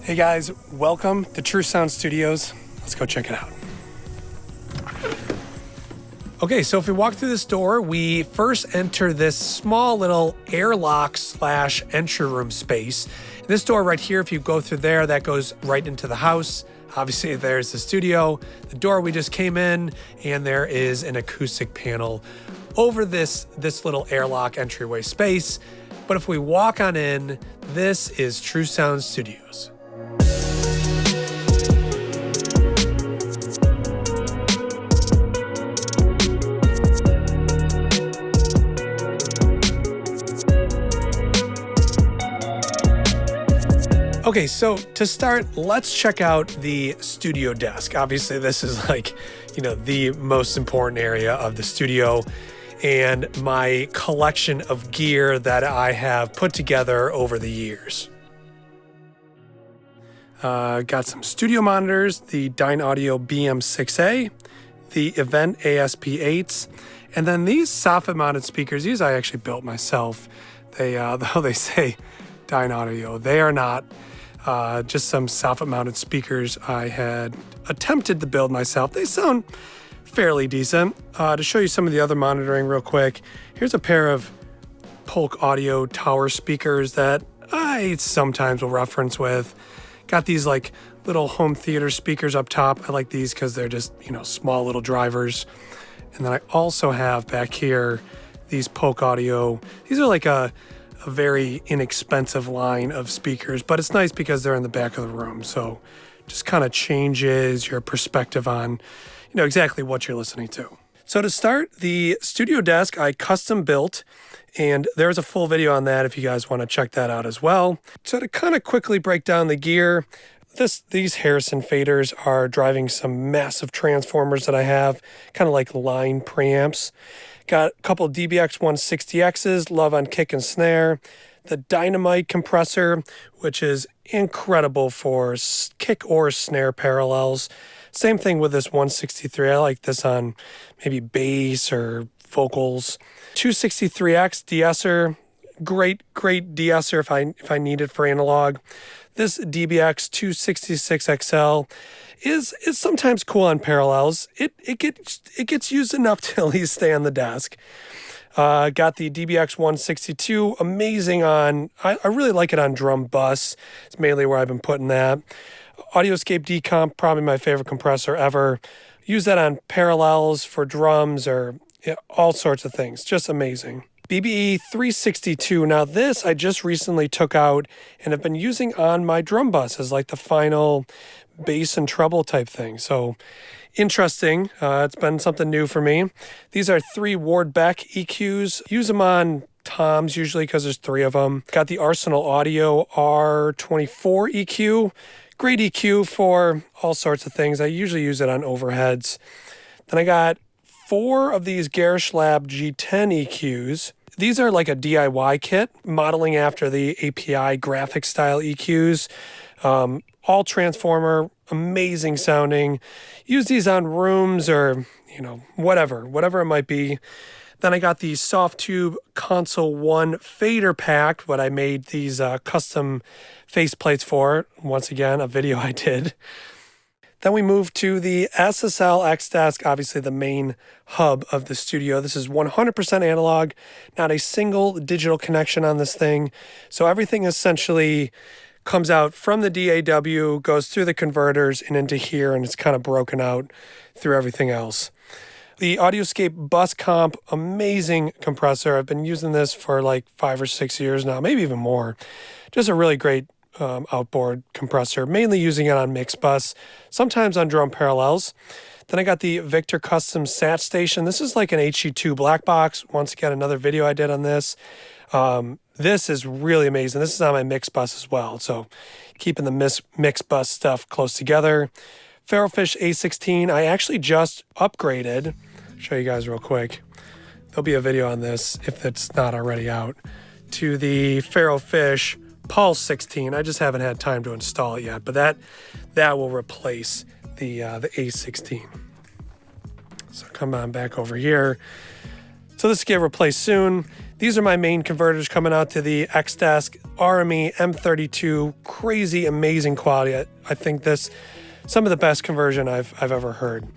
Hey guys, welcome to True Sound Studios. Let's go check it out. Okay, so if we walk through this door, we first enter this small little airlock / entry room space. This door right here, if you go through there, that goes right into the house. Obviously, there's the studio, the door we just came in, and there is an acoustic panel over this little airlock entryway space. But if we walk on in, this is True Sound Studios. Okay, so to start, let's check out the studio desk. Obviously, this is the most important area of the studio and my collection of gear that I have put together over the years. Got some studio monitors, the Dynaudio BM6A, the Event ASP8s, and then these soffit-mounted speakers. These I actually built myself. Though they say Dynaudio, they are not. Just some soffit-mounted speakers I had attempted to build myself. They sound fairly decent. To show you some of the other monitoring real quick, here's a pair of Polk Audio tower speakers that I sometimes will reference with. Got these like little home theater speakers up top. I like these because they're just, small little drivers. And then I also have back here these Polk Audio. These are like a very inexpensive line of speakers, but it's nice because they're in the back of the room. So just kind of changes your perspective on, exactly what you're listening to. So to start, the studio desk I custom built, and there's a full video on that if you guys want to check that out as well. So to kind of quickly break down the gear, these Harrison faders are driving some massive transformers that I have, kind of like line preamps. Got a couple DBX 160Xs, love on kick and snare. The Dynamite compressor, which is incredible for kick or snare parallels. Same thing with this 163. I like this on maybe bass or vocals. 263X de-esser, great de-esser if I need it for analog. This DBX 266XL is sometimes cool on parallels. It gets used enough to at least stay on the desk. Got the DBX 162, amazing on, I really like it on drum bus. It's mainly where I've been putting that. Audioscape Decomp, probably my favorite compressor ever. Use that on parallels for drums or all sorts of things. Just amazing. BBE 362. Now this I just recently took out and have been using on my drum bus as like the final bass and treble type thing. So interesting. It's been something new for me. These are 3 Ward Beck EQs. Use them on toms usually because there's 3 of them. Got the Arsenal Audio R24 EQ. Great EQ for all sorts of things. I usually use it on overheads. Then I got 4 of these Garish Lab G10 EQs. These are like a DIY kit, modeling after the API graphic style EQs. All transformer, amazing sounding. Use these on rooms or, whatever it might be. Then I got the Soft Tube Console 1 fader pack, what I made these custom faceplates for. Once again, a video I did. Then we moved to the SSL X-Desk, obviously the main hub of the studio. This is 100% analog, not a single digital connection on this thing. So everything essentially comes out from the DAW, goes through the converters and into here, and it's kind of broken out through everything else. The Audioscape Bus Comp, amazing compressor. I've been using this for like 5 or 6 years now, maybe even more. Just a really great outboard compressor, mainly using it on mix bus, sometimes on drum parallels. Then I got the Victor Custom Sat Station. This is like an HG2 black box. Once again, another video I did on this. This is really amazing. This is on my mix bus as well. So keeping the mix bus stuff close together. Ferrofish A16, I actually just upgraded. I'll show you guys real quick. There'll be a video on this if it's not already out. To the Ferrofish Pulse 16. I just haven't had time to install it yet, but that will replace the A16. So come on back over here. So this will get replaced soon. These are my main converters coming out to the X-Desk RME M32. Crazy, amazing quality. I think this some of the best conversion I've ever heard.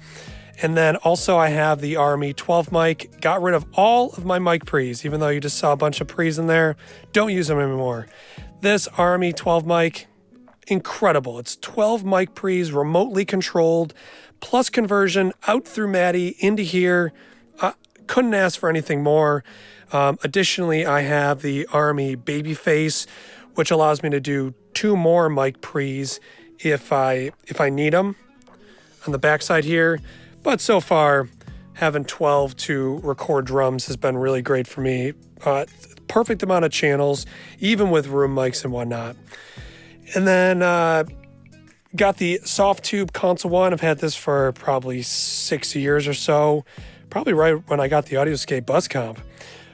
And then also I have the RME 12 mic. Got rid of all of my mic pre's, even though you just saw a bunch of pre's in there. Don't use them anymore. This RME 12 mic, incredible. It's 12 mic pre's, remotely controlled, plus conversion out through MADI into here. Couldn't ask for anything more. Additionally, I have the RME Babyface, which allows me to do 2 more mic pre's if I need them on the backside here. But so far, having 12 to record drums has been really great for me. Perfect amount of channels, even with room mics and whatnot. And then got the Soft Tube Console 1. I've had this for probably 6 years or so, probably right when I got the Audioscape Buzz Comp.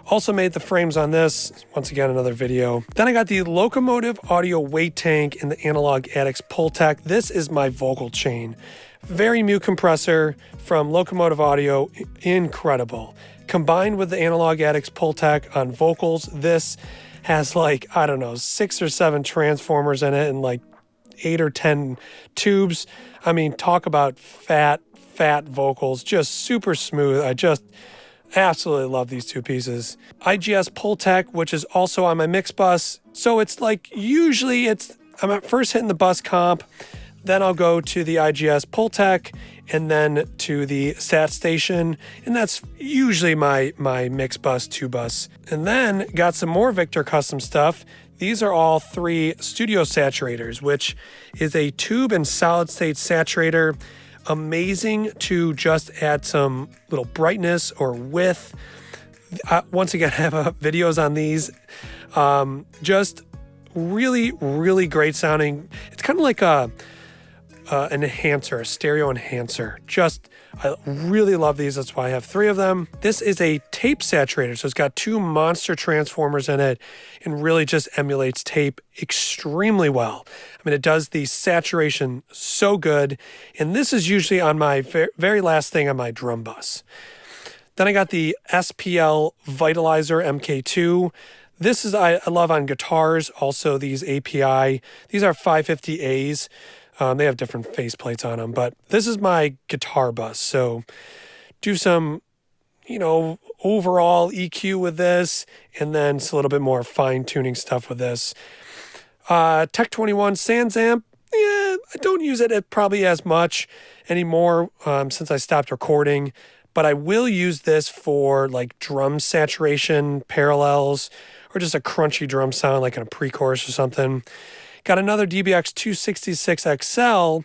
Also made the frames on this, once again, another video. Then I got the Locomotive Audio Weight Tank and the Analog Addicts Pultec. This is my vocal chain. Very mute compressor from Locomotive Audio, incredible. Combined with the Analog Addicts Pultec on vocals, this has like, I don't know, 6 or 7 transformers in it and like 8 or 10 tubes. I mean, talk about fat vocals, just super smooth. I just absolutely love these 2 pieces. IGS Pultec, which is also on my mix bus. So it's like, usually I'm at first hitting the bus comp, then I'll go to the IGS Pultec, and then to the SAT station, and that's usually my mix bus, 2 bus. And then got some more Victor custom stuff. These are all 3 studio saturators, which is a tube and solid state saturator. Amazing to just add some little brightness or width. Once again, I have videos on these. Just really, really great sounding. It's kind of like an enhancer, a stereo enhancer. I really love these. That's why I have 3 of them. This is a tape saturator. So it's got 2 monster transformers in it and really just emulates tape extremely well. I mean, it does the saturation so good. And this is usually on my very last thing on my drum bus. Then I got the SPL Vitalizer MK2. This is, I love on guitars. Also these API, these are 550As. They have different faceplates on them, but this is my guitar bus. So do some, overall EQ with this, and then it's a little bit more fine tuning stuff with this. Tech 21 Sans Amp. Yeah, I don't use it probably as much anymore since I stopped recording, but I will use this for like drum saturation, parallels, or just a crunchy drum sound like in a pre-chorus or something. Got another DBX 266 XL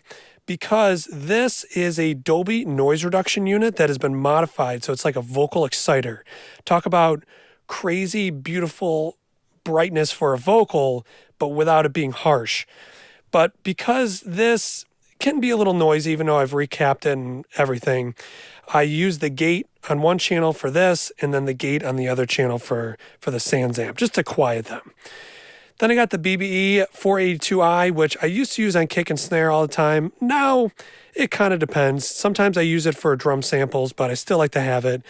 because this is a Dolby noise reduction unit that has been modified. So it's like a vocal exciter. Talk about crazy, beautiful brightness for a vocal, but without it being harsh. But because this can be a little noisy, even though I've recapped it and everything, I use the gate on one channel for this and then the gate on the other channel for the Sans Amp, just to quiet them. Then I got the BBE 482i, which I used to use on kick and snare all the time. Now, it kind of depends. Sometimes I use it for drum samples, but I still like to have it.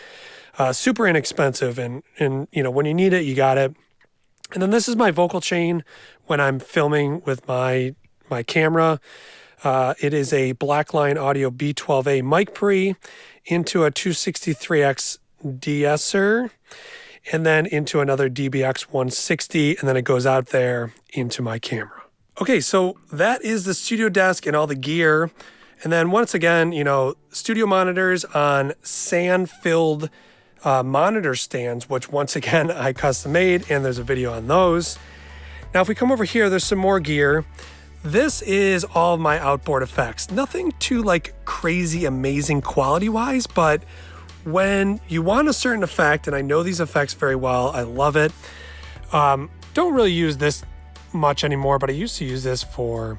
Super inexpensive, and when you need it, you got it. And then this is my vocal chain when I'm filming with my camera. It is a Blackline Audio B12A mic pre into a 263X de-esser, and then into another DBX 160, and then it goes out there into my camera. Okay, so that is the studio desk and all the gear. And then once again, studio monitors on sand-filled monitor stands, which once again I custom made, and there's a video on those. Now, if we come over here, there's some more gear. This is all of my outboard effects. Nothing too like crazy, amazing quality-wise, but when you want a certain effect, and I know these effects very well, I love it. Don't really use this much anymore, but I used to use this for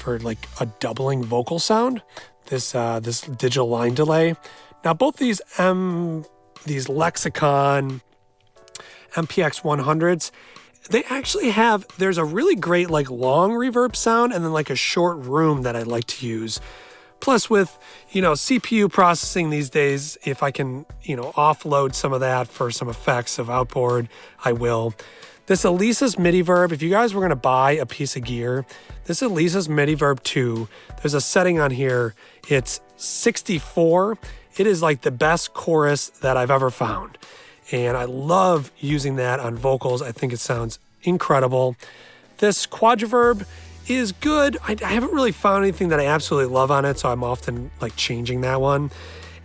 like a doubling vocal sound. This digital line delay. Now both these Lexicon MPX 100s, they actually there's a really great like long reverb sound and then like a short room that I like to use. Plus with, CPU processing these days, if I can, offload some of that for some effects of Outboard, I will. This Elisa's MIDI Verb, if you guys were going to buy a piece of gear, this Elisa's MIDI Verb 2, there's a setting on here, it's 64. It is like the best chorus that I've ever found. And I love using that on vocals. I think it sounds incredible. This Quadraverb is good. I haven't really found anything that I absolutely love on it, so I'm often like changing that one.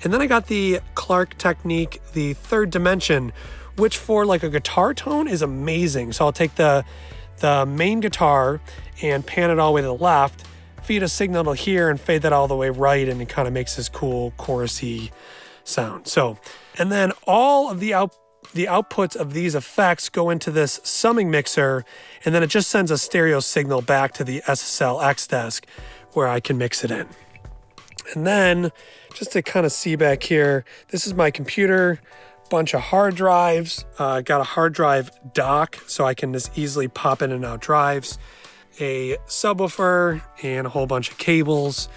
And then I got the Clark Technique, the Third Dimension, which for like a guitar tone is amazing. So I'll take the main guitar and pan it all the way to the left, feed a signal to here and fade that all the way right, and it kind of makes this cool chorusy sound. So, and then all of the outputs of these effects go into this summing mixer, and then it just sends a stereo signal back to the SSL X desk where I can mix it in. And then just to kind of see back here, this is my computer, bunch of hard drives. Got a hard drive dock so I can just easily pop in and out drives, a subwoofer, and a whole bunch of cables.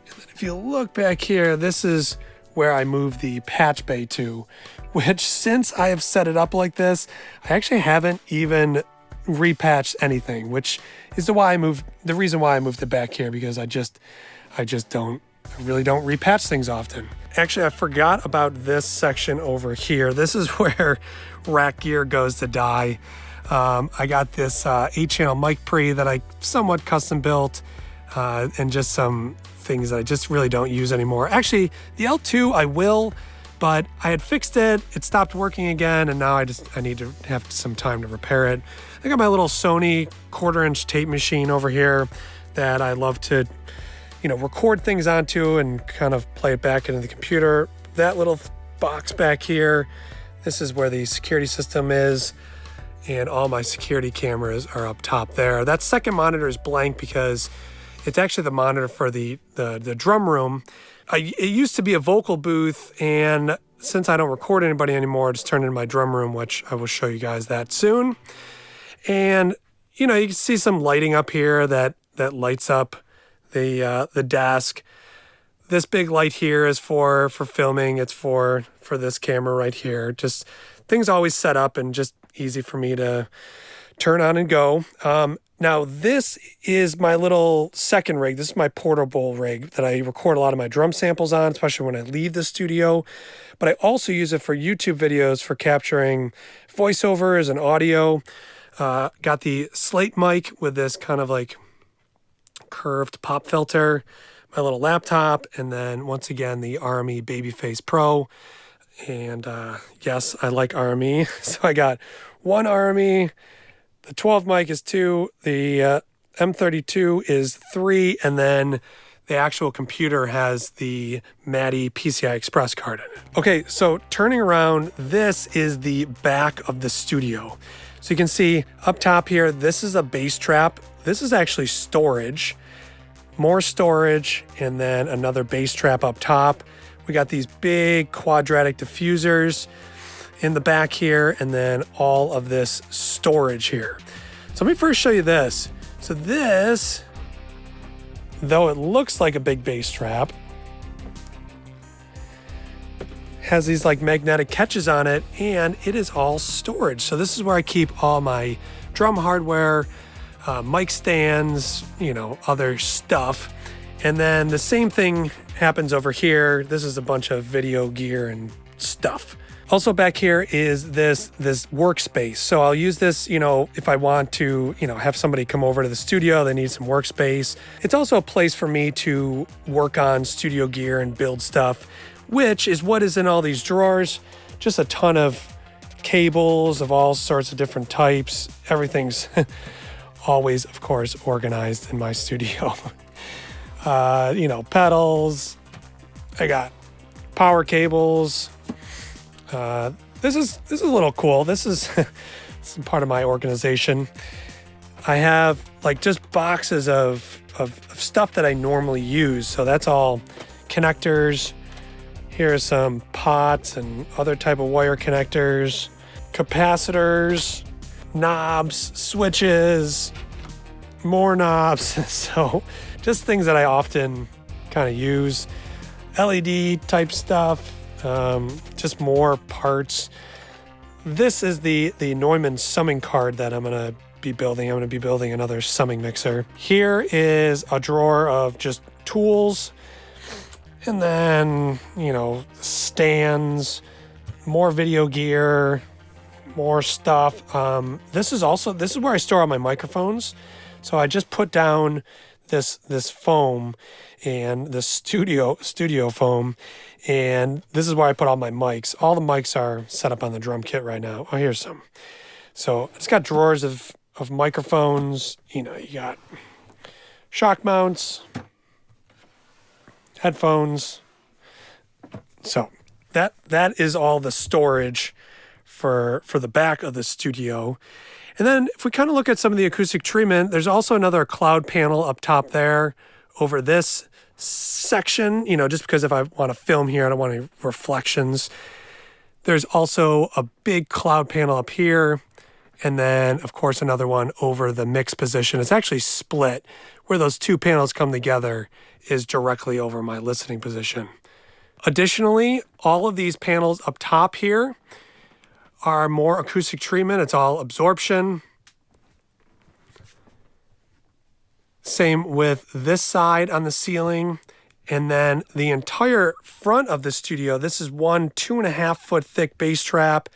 And then if you look back here, this is where I moved the patch bay to, which since I have set it up like this, I actually haven't even repatched anything, which is the reason why I moved it back here, because I really don't repatch things often. Actually, I forgot about this section over here. This is where rack gear goes to die. I got this 8-channel mic pre that I somewhat custom built, and just some things that I just really don't use anymore. Actually, the L2 I will, but I had fixed it, it stopped working again, and now I need to have some time to repair it. I got my little Sony 1/4-inch tape machine over here that I love to record things onto and kind of play it back into the computer. That little box back here, this is where the security system is, and all my security cameras are up top there. That second monitor is blank because it's actually the monitor for the drum room. It used to be a vocal booth, and since I don't record anybody anymore, it's turned into my drum room, which I will show you guys that soon. And you can see some lighting up here that lights up the desk. This big light here is for filming. It's for this camera right here. Just things always set up and just easy for me to turn on and go. Now this is my little second rig. This is my portable rig that I record a lot of my drum samples on, especially when I leave the studio. But I also use it for YouTube videos for capturing voiceovers and audio. Got the Slate mic with this kind of like curved pop filter, my little laptop, and then once again the RME Babyface Pro. And yes, I like RME, so I got one RME. The 12 mic is 2, the M32 is 3, and then the actual computer has the Matty PCI Express card in it. Okay, so turning around, this is the back of the studio. So you can see up top here, this is a bass trap. This is actually storage, more storage, and then another bass trap up top. We got these big quadratic diffusers in the back here, and then all of this storage here. So let me first show you this. So this, though it looks like a big bass trap, has these like magnetic catches on it, and it is all storage. So this is where I keep all my drum hardware, mic stands, other stuff. And then the same thing happens over here. This is a bunch of video gear and stuff. Also back here is this workspace. So I'll use this, if I want to, have somebody come over to the studio, they need some workspace. It's also a place for me to work on studio gear and build stuff, which is what is in all these drawers. Just a ton of cables of all sorts of different types. Everything's always, of course, organized in my studio. Pedals. I got power cables. This is a little cool. This is part of my organization. I have like just boxes of stuff that I normally use. So that's all connectors. Here are some pots and other type of wire connectors, capacitors, knobs, switches, more knobs. So just things that I often kind of use. LED type stuff, just more parts. This is the Neumann summing card that I'm going to be building. I'm going to be building another summing mixer. Here is a drawer of just tools, and then, you know, stands, more video gear, more stuff. This is where I store all my microphones. So I just put down this foam and the studio foam, and this is where I put all my mics. All the mics are set up on the drum kit right now. Oh, here's some. So it's got drawers of microphones. You know, you got shock mounts, headphones. So that is all the storage for the back of the studio. And then if we kind of look at some of the acoustic treatment, there's also another cloud panel up top there over this section, you know, just because if I want to film here, I don't want any reflections. There's also a big cloud panel up here. And then, of course, another one over the mix position. It's actually split. Where those two panels come together is directly over my listening position. Additionally, all of these panels up top here are more acoustic treatment. It's all absorption. Same with this side on the ceiling. And then the entire front of the studio, this is one 2.5 foot thick bass trap,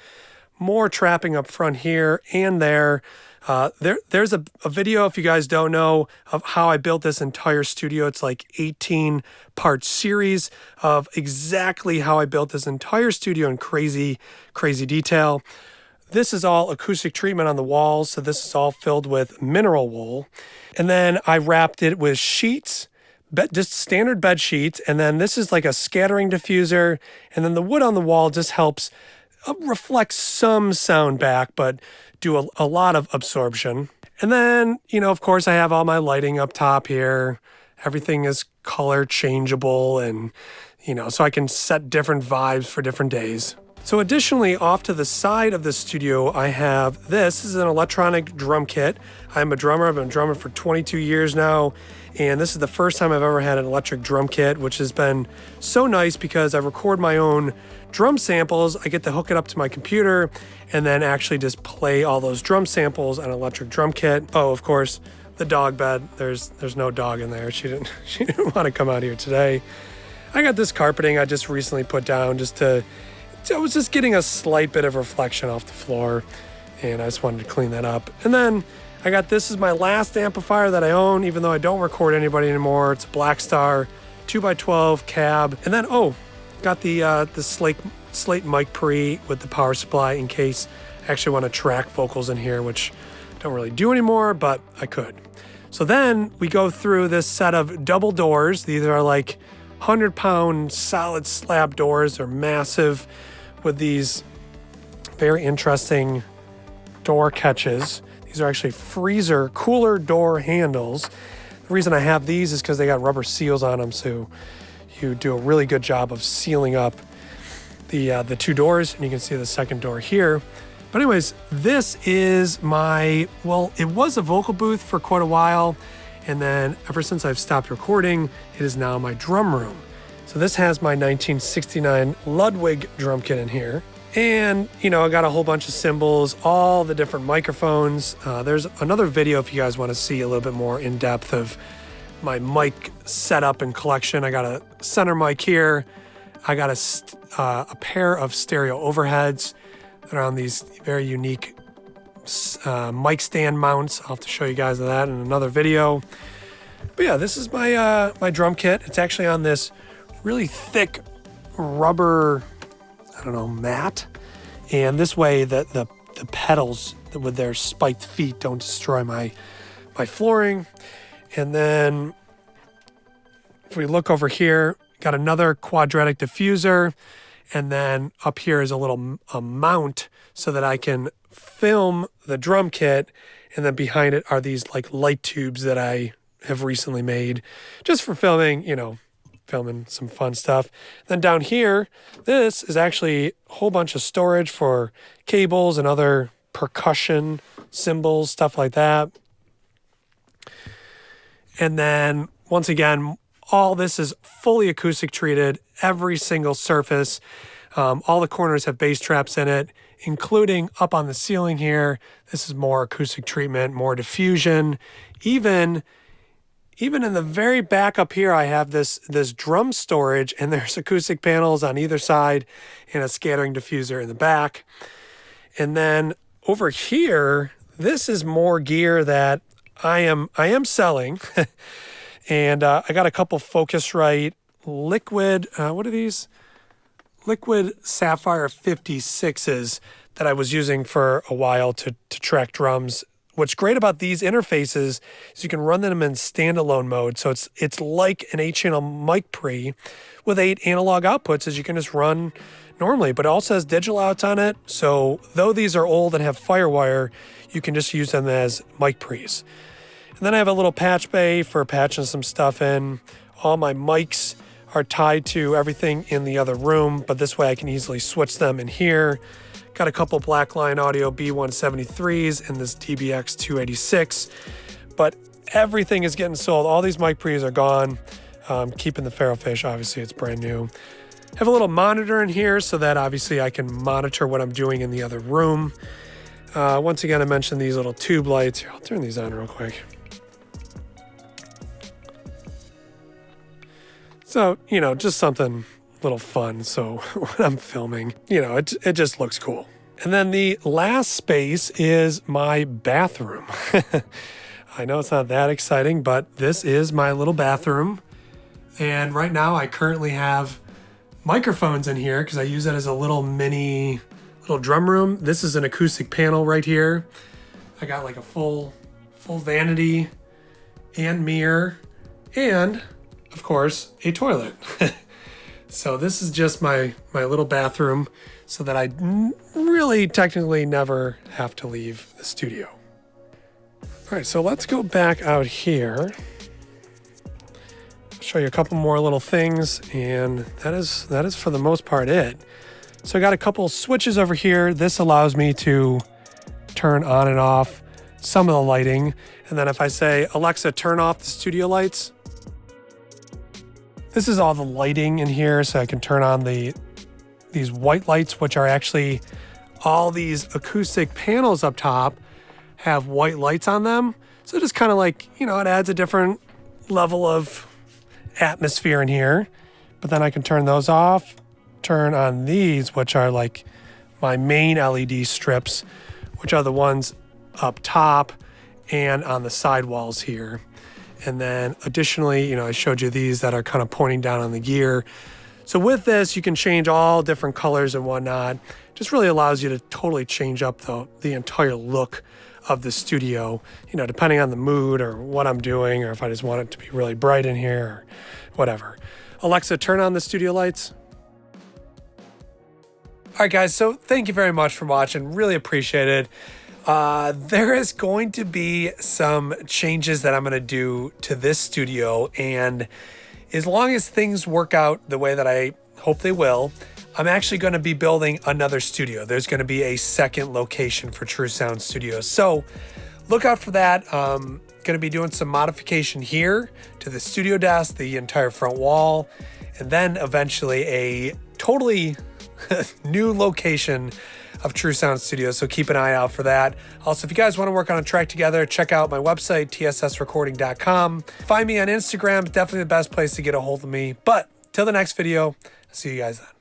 more trapping up front here and there. There's a video, if you guys don't know, of how I built this entire studio. It's like 18-part series of exactly how I built this entire studio in crazy, crazy detail. This is all acoustic treatment on the walls, so this is all filled with mineral wool. And then I wrapped it with sheets, just standard bed sheets, and then this is like a scattering diffuser, and then the wood on the wall just helps reflect some sound back, but do a lot of absorption. And then, you know, of course, I have all my lighting up top here. Everything is color changeable, and, you know, so I can set different vibes for different days. So additionally, off to the side of the studio, I have this. This is an electronic drum kit. I'm a drummer. I've been a drummer for 22 years now. And this is the first time I've ever had an electric drum kit, which has been so nice because I record my own drum samples. I get to hook it up to my computer and then actually just play all those drum samples on an electric drum kit. Oh, of course, the dog bed. There's no dog in there. She didn't want to come out here today. I got this carpeting I just recently put down I was just getting a slight bit of reflection off the floor, and I just wanted to clean that up. And then this is my last amplifier that I own, even though I don't record anybody anymore. It's a Black Star 2x12 cab. And then, got the Slate mic pre with the power supply in case I actually want to track vocals in here, which I don't really do anymore, but I could. So then we go through this set of double doors. These are like 100-pound solid slab doors. They're massive with these very interesting door catches. These are actually freezer cooler door handles. The reason I have these is because they got rubber seals on them, so you do a really good job of sealing up the two doors, and you can see the second door here. But anyways, this is it was a vocal booth for quite a while, and then ever since I've stopped recording, it is now my drum room. So this has my 1969 Ludwig drum kit in here. And, you know, I got a whole bunch of cymbals, all the different microphones. There's another video if you guys want to see a little bit more in depth of my mic setup and collection. I got a center mic here. I got a pair of stereo overheads that are on these very unique mic stand mounts. I'll have to show you guys that in another video. But yeah, this is my drum kit. It's actually on this really thick rubber, mat. And this way the pedals with their spiked feet don't destroy my flooring. And then if we look over here, got another quadratic diffuser. And then up here is a mount so that I can film the drum kit. And then behind it are these like light tubes that I have recently made just for filming, filming some fun stuff. Then down here, this is actually a whole bunch of storage for cables and other percussion cymbals, stuff like that. And then once again, All this is fully acoustic treated, every single surface. All the corners have bass traps in it, including up on the ceiling here. This is more acoustic treatment, more diffusion. Even in the very back up here, I have this drum storage, and there's acoustic panels on either side and a scattering diffuser in the back. And then over here, this is more gear that I am selling. And I got a couple Focusrite liquid, what are these? Liquid Sapphire 56s that I was using for a while to track drums. What's great about these interfaces is you can run them in standalone mode. So it's like an 8-channel mic pre with 8 analog outputs, as you can just run normally, but it also has digital outs on it. So though these are old and have Firewire, you can just use them as mic pre's. And then I have a little patch bay for patching some stuff in. All my mics are tied to everything in the other room, but this way I can easily switch them in here. Got a couple Blackline Audio B173s and this DBX 286, but everything is getting sold. All these mic pre's are gone. Keeping the Ferrofish, obviously it's brand new. Have a little monitor in here so that obviously I can monitor what I'm doing in the other room. Once again, I mentioned these little tube lights. Here, I'll turn these on real quick. So, just something a little fun. So when I'm filming, it just looks cool. And then the last space is my bathroom. I know it's not that exciting, but this is my little bathroom. And right now I currently have microphones in here because I use it as a little drum room. This is an acoustic panel right here. I got like a full vanity and mirror and of course a toilet. So this is just my little bathroom so that I really technically never have to leave the studio. All right, so let's go back out here. I'll show you a couple more little things, and that is for the most part it. So I got a couple switches over here. This allows me to turn on and off some of the lighting. And then if I say, Alexa, turn off the studio lights, this is all the lighting in here, so I can turn on these white lights, which are actually all these acoustic panels up top have white lights on them. So just kind of like, it adds a different level of atmosphere in here. But then I can turn those off, turn on these, which are like my main LED strips, which are the ones up top and on the side walls here. And then additionally, I showed you these that are kind of pointing down on the gear. So with this, you can change all different colors and whatnot. Just really allows you to totally change up the entire look of the studio, depending on the mood or what I'm doing, or if I just want it to be really bright in here or whatever. Alexa, turn on the studio lights. All right, guys, so thank you very much for watching. Really appreciate it. There is going to be some changes that I'm going to do to this studio, and as long as things work out the way that I hope they will, I'm actually going to be building another studio. There's going to be a second location for True Sound Studios. So look out for that. Going to be doing some modification here to the studio desk, the entire front wall, and then eventually a totally new location of True Sound Studios. So keep an eye out for that. Also, if you guys want to work on a track together, check out my website, tssrecording.com. Find me on Instagram, definitely the best place to get a hold of me. But till the next video, I'll see you guys then.